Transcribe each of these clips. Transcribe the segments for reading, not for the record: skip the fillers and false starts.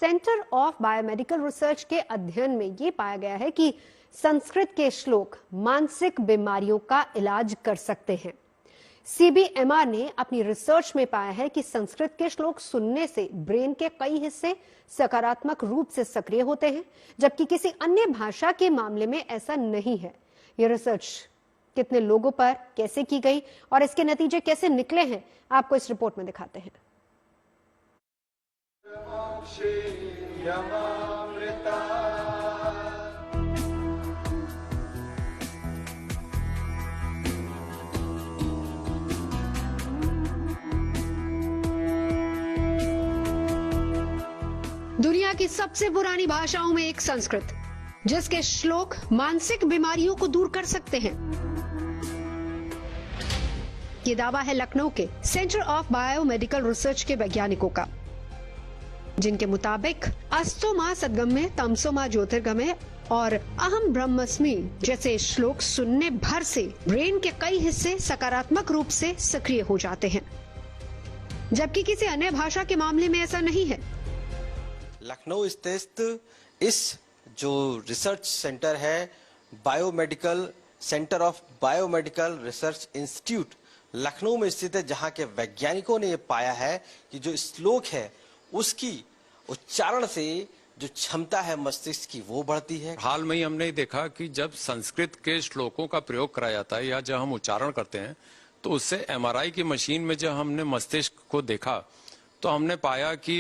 Centre of biomedical research के अध्ययन में ये पाया गया है कि संस्कृत के श्लोक मानसिक बीमारियों का इलाज कर सकते हैं। सीबीएमआर ने अपनी रिसर्च में पाया है कि संस्कृत के श्लोक सुनने से ब्रेन के कई हिस्से सकारात्मक रूप से सक्रिय होते हैं, जबकि किसी अन्य भाषा के मामले में ऐसा नहीं है। यह रिसर्च कितने लोगों पर कैसे की गई और इसके नतीजे कैसे निकले हैं, आपको इस रिपोर्ट में दिखाते हैं। दुनिया की सबसे पुरानी भाषाओं में एक संस्कृत, जिसके श्लोक मानसिक बीमारियों को दूर कर सकते हैं। ये दावा है लखनऊ के सेंटर ऑफ बायोमेडिकल रिसर्च के वैज्ञानिकों का, जिनके मुताबिक अस्तो मां सद्गम्य तमसो मां ज्योतिर्गमय और अहम ब्रह्मस्मि जैसे श्लोक सुनने भर से ब्रेन के कई हिस्से सकारात्मक रूप से सक्रिय हो जाते हैं, जबकि किसी अन्य भाषा के मामले में ऐसा नहीं है। लखनऊ स्थित इस जो रिसर्च सेंटर है, biomedical centre of biomedical research institute Lucknow में स्थित है, जहां के वैज्ञानिकों ने यह पाया है कि जो श्लोक है उसकी उच्चारण से जो क्षमता है मस्तिष्क की वो बढ़ती है। हाल में ही हमने देखा कि जब संस्कृत के श्लोकों का प्रयोग कराया जाता है या जब हम उच्चारण करते हैं तो उससे एमआरआई की मशीन में जब हमने मस्तिष्क को देखा तो हमने पाया कि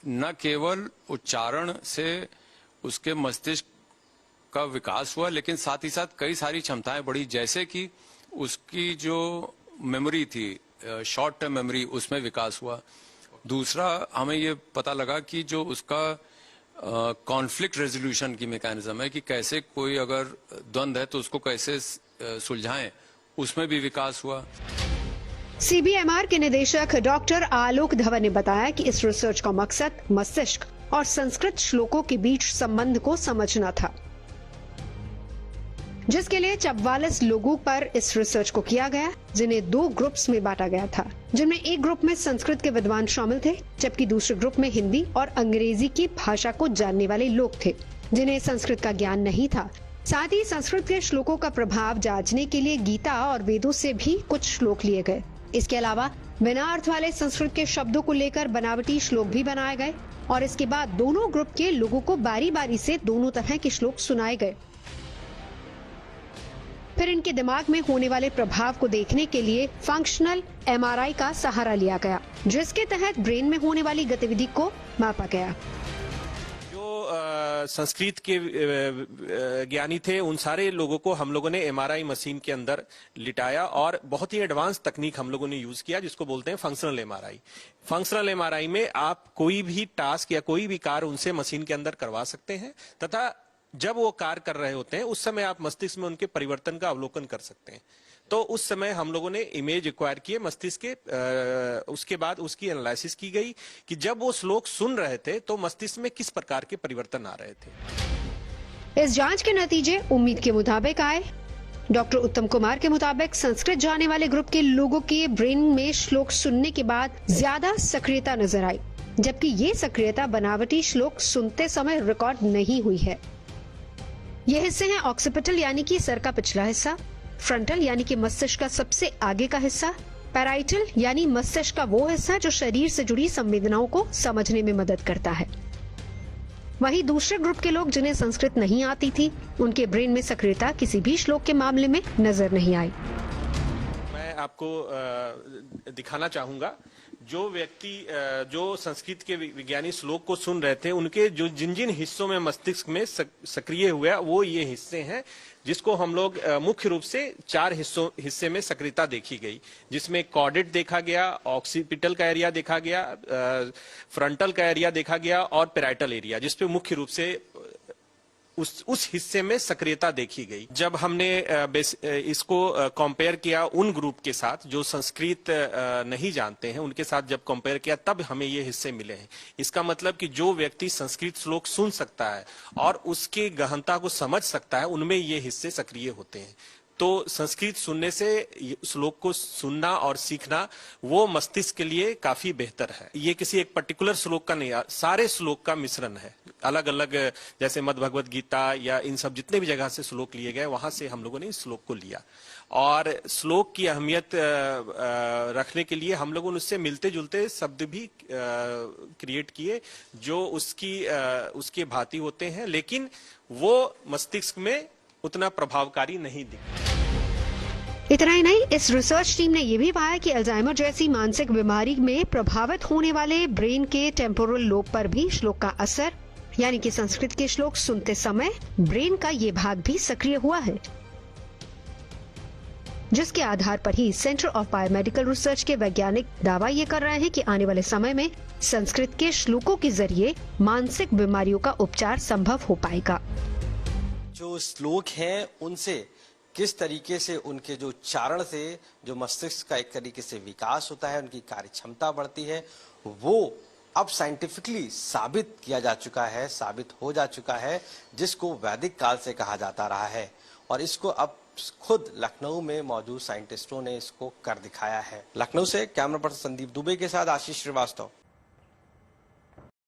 न केवल उच्चारण से उसके मस्तिष्क का विकास हुआ, लेकिन साथ ही साथ कई सारी क्षमताएं बढ़ी, जैसे कि उसकी जो मेमोरी थी, शॉर्ट टर्म मेमोरी, उसमें विकास हुआ। दूसरा, हमें ये पता लगा कि जो उसका कॉन्फ्लिक्ट रेजोल्यूशन की मैकेनिज्म है कि कैसे कोई अगर द्वंद्व है तो उसको कैसे सुलझाएं, उसमें भी विकास हुआ। सीबीएमआर के निदेशक डॉक्टर आलोक धवन ने बताया कि इस रिसर्च का मकसद मस्तिष्क और संस्कृत श्लोकों के बीच संबंध को समझना था, जिसके लिए 44 लोगों पर इस रिसर्च को किया गया, जिन्हें 2 ग्रुप्स में बांटा गया था, जिनमें एक ग्रुप में संस्कृत के विद्वान शामिल थे, जबकि दूसरे ग्रुप में हिंदी और अंग्रेजी की भाषा को जानने वाले लोग थे, जिन्हें संस्कृत का ज्ञान नहीं था। साथ ही संस्कृत के श्लोकों का प्रभाव जांचने के लिए गीता और वेदों से भी कुछ श्लोक लिए गए। इसके अलावा बिना अर्थ वाले संस्कृत के शब्दों को लेकर बनावटी श्लोक भी बनाए गए और इसके बाद दोनों ग्रुप के लोगों को बारी बारी से दोनों तरह के श्लोक सुनाए गए। फिर इनके दिमाग में होने वाले प्रभाव को देखने के लिए फंक्शनल एमआरआई का सहारा लिया गया, जिसके तहत ब्रेन में होने वाली गतिविधि को मापा गया। संस्कृत के ज्ञानी थे, उन सारे लोगों को हम लोगों ने एमआरआई मशीन के अंदर लिटाया और बहुत ही एडवांस तकनीक हम लोगों ने यूज किया, जिसको बोलते हैं फंक्शनल एमआरआई। फंक्शनल एमआरआई में आप कोई भी टास्क या कोई भी कार्य उनसे मशीन के अंदर करवा सकते हैं तथा जब वो कार्य कर रहे होते हैं उस समय आप मस्तिष्क में उनके परिवर्तन का अवलोकन कर सकते हैं। तो उस समय हम लोगों ने इमेज एक्वायर किए मस्तिष्क के, उसके बाद उसकी एनालिसिस की गई कि जब वो श्लोक सुन रहे थे तो मस्तिष्क में किस प्रकार के परिवर्तन आ रहे थे। इस जांच के नतीजे उम्मीद के मुताबिक आए। डॉक्टर उत्तम कुमार के मुताबिक संस्कृत जानने वाले ग्रुप के लोगों के ब्रेन में श्लोक सुनने के बाद ज्यादा सक्रियता नजर आई, जबकि ये सक्रियता बनावटी श्लोक सुनते समय रिकॉर्ड नहीं हुई है। ये हिस्से हैं ऑक्सीपिटल यानी कि सर का पिछला हिस्सा, फ्रंटल यानी कि मस्तिष्क का सबसे आगे का हिस्सा, पैराइटल यानी मस्तिष्क का वो हिस्सा जो शरीर से जुड़ी संवेदनाओं को समझने में मदद करता है। वहीं दूसरे ग्रुप के लोग जिन्हें संस्कृत नहीं आती थी, उनके ब्रेन में सक्रियता किसी भी श्लोक के मामले में नजर नहीं आई। मैं आपको दिखाना चाहूंगा, जो व्यक्ति जो संस्कृत के विज्ञानी श्लोक को सुन रहे थे, उनके जो जिन जिन हिस्सों में मस्तिष्क में सक्रिय हुआ वो ये हिस्से हैं, जिसको हम लोग मुख्य रूप से 4 हिस्से में सक्रियता देखी गई, जिसमें कॉर्डेट देखा गया, ऑक्सीपिटल का एरिया देखा गया, फ्रंटल का एरिया देखा गया और पैराइटल एरिया, जिसपे मुख्य रूप से उस हिस्से में सक्रियता देखी गई। जब हमने इसको कंपेयर किया उन ग्रुप के साथ जो संस्कृत नहीं जानते हैं, उनके साथ जब कंपेयर किया तब हमें ये हिस्से मिले हैं। इसका मतलब कि जो व्यक्ति संस्कृत श्लोक सुन सकता है और उसकी गहनता को समझ सकता है, उनमें ये हिस्से सक्रिय होते हैं। तो संस्कृत सुनने से श्लोक को सुनना और सीखना वो मस्तिष्क के लिए काफी बेहतर है। ये किसी एक पर्टिकुलर श्लोक का नहीं, सारे श्लोक का मिश्रण है। अलग अलग जैसे मद् भगवत गीता या इन सब जितने भी जगह से श्लोक लिए गए वहां से हम लोगों ने इस श्लोक को लिया और श्लोक की अहमियत रखने के लिए हम लोगों ने उससे मिलते जुलते शब्द भी क्रिएट किए जो उसके भांति होते हैं, लेकिन वो मस्तिष्क में उतना प्रभावकारी नहीं दिखता। इतना ही नहीं, इस रिसर्च टीम ने यह भी पाया कि अल्जाइमर जैसी मानसिक बीमारी में प्रभावित होने वाले ब्रेन के टेम्पोरल लोब पर भी श्लोक का असर, यानी कि संस्कृत के श्लोक सुनते समय ब्रेन का ये भाग भी सक्रिय हुआ है, जिसके आधार पर ही सेंटर ऑफ बायोमेडिकल रिसर्च के वैज्ञानिक दावा ये कर रहे हैं कि आने वाले समय में संस्कृत के श्लोकों के जरिए मानसिक बीमारियों का उपचार संभव हो पाएगा। जो श्लोक हैं उनसे किस तरीके से उनके जो उच्चारण से जो मस्तिष्क का एक तरीके से विकास होता है, उनकी कार्य क्षमता बढ़ती है, वो अब साइंटिफिकली साबित किया जा चुका है, साबित हो जा चुका है, जिसको वैदिक काल से कहा जाता रहा है और इसको अब खुद लखनऊ में मौजूद साइंटिस्टों ने इसको कर दिखाया है। लखनऊ से कैमरा पर्सन संदीप दुबे के साथ आशीष श्रीवास्तव,